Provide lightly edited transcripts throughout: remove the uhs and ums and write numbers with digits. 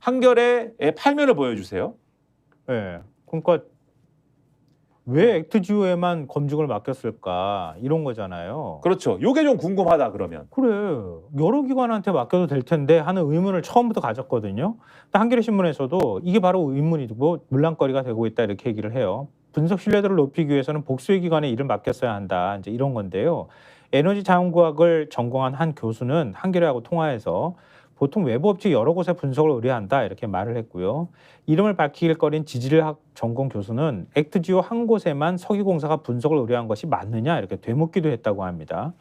한겨레의 팔면을 보여주세요. 네. 그러니까 왜 액트지오에만 검증을 맡겼을까 이런 거잖아요. 그렇죠. 요게 좀 궁금하다 그러면. 그래 여러 기관한테 맡겨도 될 텐데 하는 의문을 처음부터 가졌거든요. 한겨레 신문에서도 이게 바로 의문이고 물랑거리가 되고 있다 이렇게 얘기를 해요. 분석 신뢰도를 높이기 위해서는 복수의 기관에 일을 맡겼어야 한다 이제 이런 건데요. 에너지 자원과학을 전공한 한 교수는 한겨레하고 통화해서 보통 외부 업체 여러 곳의 분석을 의뢰한다 이렇게 말을 했고요. 이름을 밝히길 꺼린 지질학 전공 교수는 액트지오 한 곳에만 석유공사가 분석을 의뢰한 것이 맞느냐 이렇게 되묻기도 했다고 합니다.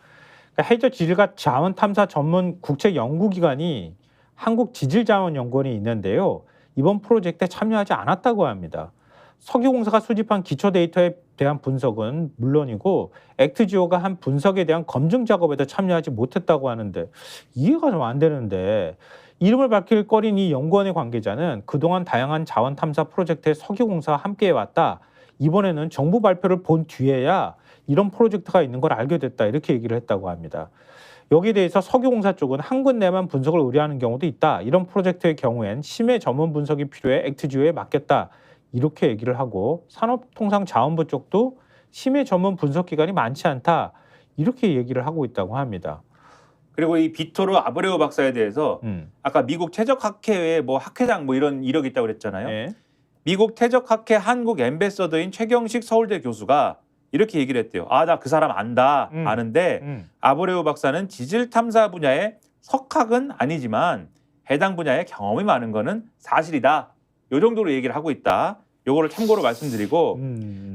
그러니까 해저 지질과 자원 탐사 전문 국책 연구기관이 한국지질자원연구원이 있는데요. 이번 프로젝트에 참여하지 않았다고 합니다. 석유공사가 수집한 기초 데이터에 대한 분석은 물론이고 액트지오가 한 분석에 대한 검증 작업에도 참여하지 못했다고 하는데 이해가 좀 안 되는데 이름을 밝힐 꺼린 이 연구원의 관계자는 그동안 다양한 자원 탐사 프로젝트에 석유공사와 함께해왔다. 이번에는 정부 발표를 본 뒤에야 이런 프로젝트가 있는 걸 알게 됐다 이렇게 얘기를 했다고 합니다. 여기에 대해서 석유공사 쪽은 한 군데만 분석을 의뢰하는 경우도 있다. 이런 프로젝트의 경우엔 심해 전문 분석이 필요해 액트지오에 맡겼다. 이렇게 얘기를 하고 산업통상자원부 쪽도 심해 전문 분석기관이 많지 않다. 이렇게 얘기를 하고 있다고 합니다. 그리고 이 비토르 아브레우 박사에 대해서 아까 미국 태적학회의 뭐 학회장 뭐 이런 이력이 있다고 그랬잖아요. 네. 미국 태적학회 한국 앰베서더인 최경식 서울대 교수가 이렇게 얘기를 했대요. 아, 나 그 사람 안다. 아는데 아브레우 박사는 지질 탐사 분야의 석학은 아니지만 해당 분야에 경험이 많은 거는 사실이다. 요 정도로 얘기를 하고 있다. 요거를 참고로 말씀드리고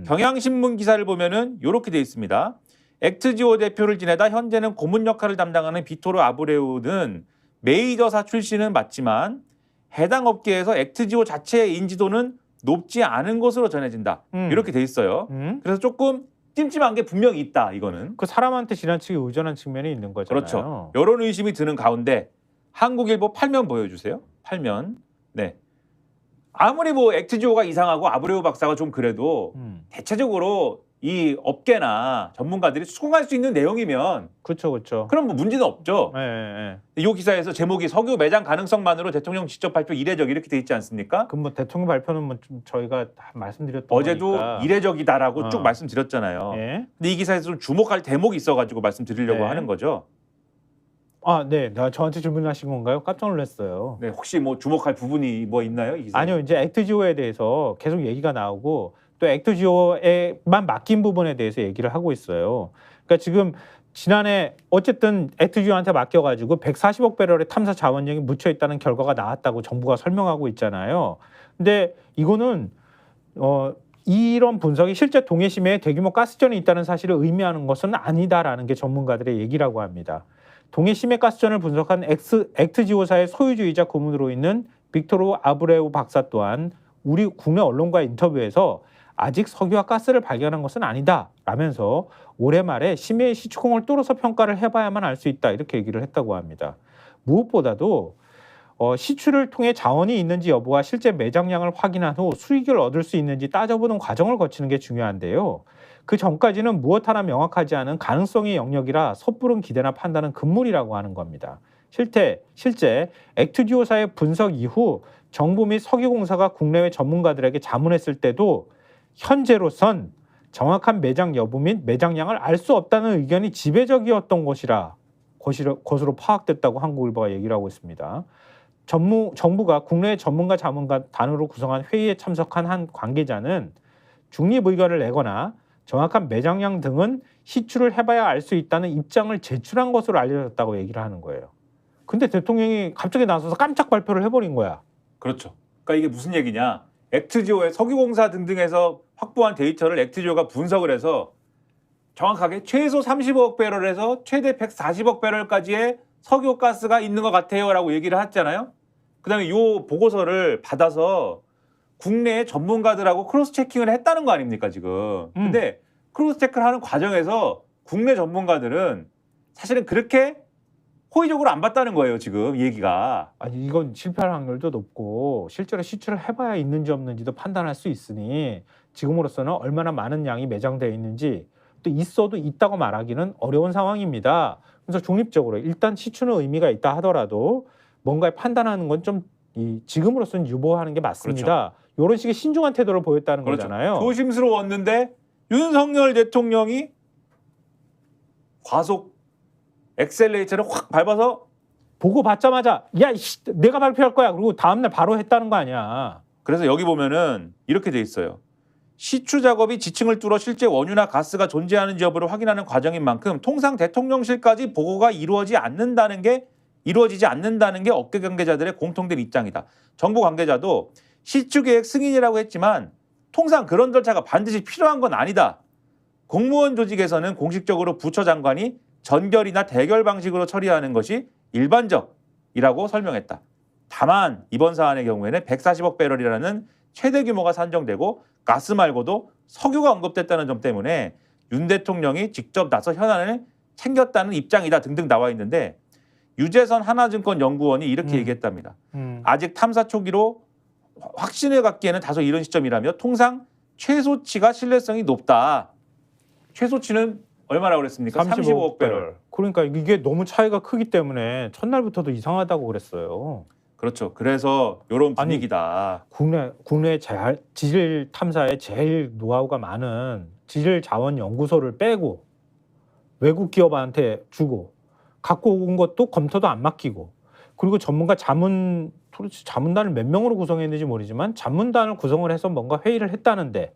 경향신문 기사를 보면은 요렇게 돼 있습니다. 액트지오 대표를 지내다 현재는 고문 역할을 담당하는 비토르 아브레우는 메이저사 출신은 맞지만 해당 업계에서 액트지오 자체의 인지도는 높지 않은 것으로 전해진다. 이렇게 돼 있어요. 그래서 조금 찜찜한 게 분명히 있다. 이거는. 그 사람한테 지나치게 의존한 측면이 있는 거잖아요. 그렇죠. 이런 의심이 드는 가운데 한국일보 8면 보여주세요. 8면. 네. 아무리 뭐 액트지오가 이상하고 아브레우 박사가 좀 그래도 대체적으로 이 업계나 전문가들이 수긍할 수 있는 내용이면 그렇죠. 그럼 뭐 문제는 없죠. 네. 이 기사에서 제목이 석유 매장 가능성만으로 대통령 직접 발표 이례적 이렇게 돼 있지 않습니까? 그럼 뭐 대통령 발표는 뭐 좀 저희가 다 말씀드렸던 어제도 거니까. 이례적이다라고 쭉 말씀드렸잖아요. 네. 근데 이 기사에서 좀 주목할 대목이 있어가지고 말씀드리려고 네. 하는 거죠. 아, 네. 저한테 질문하신 건가요? 깜짝 놀랐어요. 네, 혹시 뭐 주목할 부분이 뭐 있나요? 이 기사에? 아니요, 이제 액트지오에 대해서 계속 얘기가 나오고 또 액트지오에만 맡긴 부분에 대해서 얘기를 하고 있어요. 그러니까 지금 지난해 어쨌든 액트지오한테 맡겨가지고 140억 배럴의 탐사 자원량이 묻혀 있다는 결과가 나왔다고 정부가 설명하고 있잖아요. 근데 이거는 이런 분석이 실제 동해심에 대규모 가스전이 있다는 사실을 의미하는 것은 아니다라는 게 전문가들의 얘기라고 합니다. 동해심해 가스전을 분석한 액트지오사의 소유주이자 고문으로 있는 빅토르 아브레우 박사 또한 우리 국내 언론과의 인터뷰에서 아직 석유와 가스를 발견한 것은 아니다 라면서 올해 말에 심해의 시추공을 뚫어서 평가를 해봐야만 알 수 있다 이렇게 얘기를 했다고 합니다. 무엇보다도 시추를 통해 자원이 있는지 여부와 실제 매장량을 확인한 후 수익을 얻을 수 있는지 따져보는 과정을 거치는 게 중요한데요. 그 전까지는 무엇 하나 명확하지 않은 가능성의 영역이라 섣부른 기대나 판단은 금물이라고 하는 겁니다. 실제 액트지오사의 분석 이후 정부 및 석유공사가 국내외 전문가들에게 자문했을 때도 현재로선 정확한 매장 여부 및 매장량을 알 수 없다는 의견이 지배적이었던 것으로 파악됐다고 한국일보가 얘기를 하고 있습니다. 정부가 국내 전문가 자문가 단으로 구성한 회의에 참석한 한 관계자는 중립 의견을 내거나 정확한 매장량 등은 시추를 해봐야 알 수 있다는 입장을 제출한 것으로 알려졌다고 얘기를 하는 거예요. 근데 대통령이 갑자기 나서서 깜짝 발표를 해버린 거야. 그렇죠. 그러니까 이게 무슨 얘기냐. 액트지오의 석유공사 등등에서 확보한 데이터를 액트지오가 분석을 해서 정확하게 최소 30억 배럴에서 최대 140억 배럴까지의 석유가스가 있는 것 같아요 라고 얘기를 했잖아요. 그 다음에 이 보고서를 받아서 국내의 전문가들하고 크로스 체킹을 했다는 거 아닙니까 지금. 근데 크로스 체크를 하는 과정에서 국내 전문가들은 사실은 그렇게 호의적으로 안 봤다는 거예요 지금 이 얘기가. 아니 이건 실패할 확률도 높고 실제로 시추를 해봐야 있는지 없는지도 판단할 수 있으니 지금으로서는 얼마나 많은 양이 매장되어 있는지 또 있어도 있다고 말하기는 어려운 상황입니다. 그래서 중립적으로 일단 시추는 의미가 있다 하더라도 뭔가를 판단하는 건 좀 지금으로서는 유보하는 게 맞습니다. 이런 식의 신중한 태도를 보였다는 그렇죠. 거잖아요. 조심스러웠는데 윤석열 대통령이 과속 엑셀레이터를 확 밟아서 보고 받자마자 야 내가 발표할 거야. 그리고 다음날 바로 했다는 거 아니야. 그래서 여기 보면은 이렇게 돼 있어요. 시추 작업이 지층을 뚫어 실제 원유나 가스가 존재하는지 여부를 확인하는 과정인 만큼 통상 대통령실까지 보고가 이루어지지 않는다는 게 업계 관계자들의 공통된 입장이다. 정부 관계자도 시추 계획 승인이라고 했지만 통상 그런 절차가 반드시 필요한 건 아니다. 공무원 조직에서는 공식적으로 부처 장관이 전결이나 대결 방식으로 처리하는 것이 일반적이라고 설명했다. 다만 이번 사안의 경우에는 140억 배럴이라는 최대 규모가 산정되고 가스 말고도 석유가 언급됐다는 점 때문에 윤 대통령이 직접 나서 현안을 챙겼다는 입장이다 등등 나와 있는데 유재선 하나증권 연구원이 이렇게 얘기했답니다. 아직 탐사 초기로 확신을 갖기에는 다소 이른 시점이라며 통상 최소치가 신뢰성이 높다. 최소치는 얼마라고 그랬습니까? 35억 배럴. 그러니까 이게 너무 차이가 크기 때문에 첫날부터도 이상하다고 그랬어요. 그렇죠. 그래서 이런 분위기다. 국내 지질 탐사에 제일 노하우가 많은 지질 자원 연구소를 빼고 외국 기업한테 주고 갖고 온 것도 검토도 안 맡기고 그리고 전문가 자문단을 몇 명으로 구성했는지 모르지만 자문단을 구성을 해서 뭔가 회의를 했다는데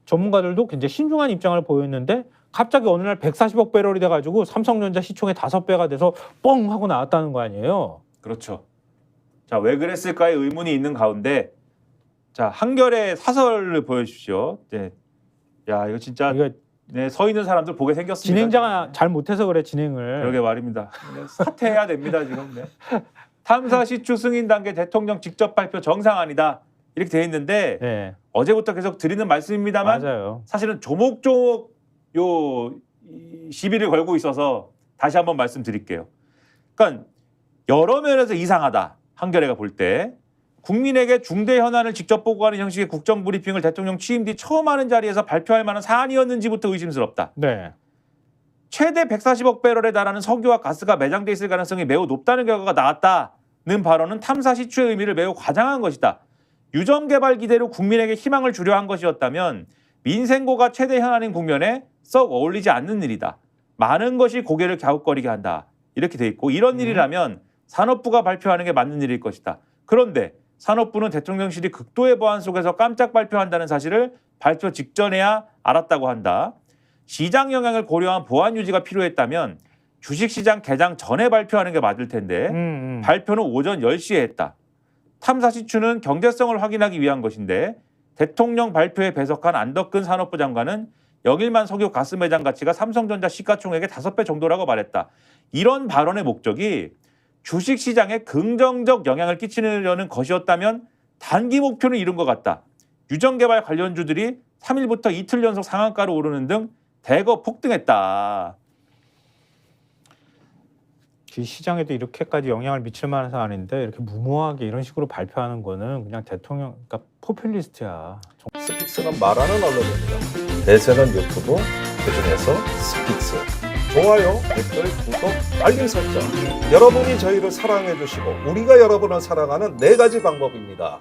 전문가들도 굉장히 신중한 입장을 보였는데 갑자기 어느 날 140억 배럴이 돼가지고 삼성전자 시총의 5배가 돼서 뻥 하고 나왔다는 거 아니에요. 그렇죠. 자, 왜 그랬을까의 의문이 있는 가운데 자, 한결의 사설을 보여주십시오. 네. 야, 이거 진짜 네, 서 있는 사람들 보게 생겼습니다. 진행자가 잘 못해서 그래 진행을. 그러게 말입니다. 사퇴해야 됩니다 지금. 네. 탐사 시추 승인 단계 대통령 직접 발표 정상 아니다 이렇게 돼 있는데 네. 어제부터 계속 드리는 말씀입니다만 맞아요. 사실은 조목조목 요 시비를 걸고 있어서 다시 한번 말씀드릴게요. 그러니까 여러 면에서 이상하다. 한겨레가 볼 때 국민에게 중대 현안을 직접 보고하는 형식의 국정 브리핑을 대통령 취임 뒤 처음 하는 자리에서 발표할 만한 사안이었는지부터 의심스럽다. 네. 최대 140억 배럴에 달하는 석유와 가스가 매장돼 있을 가능성이 매우 높다는 결과가 나왔다는 발언은 탐사 시추의 의미를 매우 과장한 것이다. 유전 개발 기대로 국민에게 희망을 주려 한 것이었다면 민생고가 최대 현안인 국면에 썩 어울리지 않는 일이다. 많은 것이 고개를 갸웃거리게 한다. 이렇게 돼 있고 이런 일이라면 산업부가 발표하는 게 맞는 일일 것이다. 그런데 산업부는 대통령실이 극도의 보안 속에서 깜짝 발표한다는 사실을 발표 직전에야 알았다고 한다. 시장 영향을 고려한 보안 유지가 필요했다면 주식시장 개장 전에 발표하는 게 맞을 텐데 발표는 오전 10시에 했다. 탐사 시추는 경제성을 확인하기 위한 것인데 대통령 발표에 배석한 안덕근 산업부 장관은 영일만 석유 가스 매장 가치가 삼성전자 시가총액의 5배 정도라고 말했다. 이런 발언의 목적이 주식시장에 긍정적 영향을 끼치려는 것이었다면 단기 목표는 이룬 것 같다. 유전개발 관련주들이 3일부터 이틀 연속 상한가로 오르는 등 대거 폭등했다. 시장에도 이렇게까지 영향을 미칠 만한 사안인데 이렇게 무모하게 이런 식으로 발표하는 거는 그냥 대통령, 그러니까 포퓰리스트야. 스픽스는 말하는 언론입니다. 대세는 유튜브, 그중에서 스픽스. 좋아요, 댓글, 구독, 알림 설정. 여러분이 저희를 사랑해 주시고 우리가 여러분을 사랑하는 4가지 방법입니다.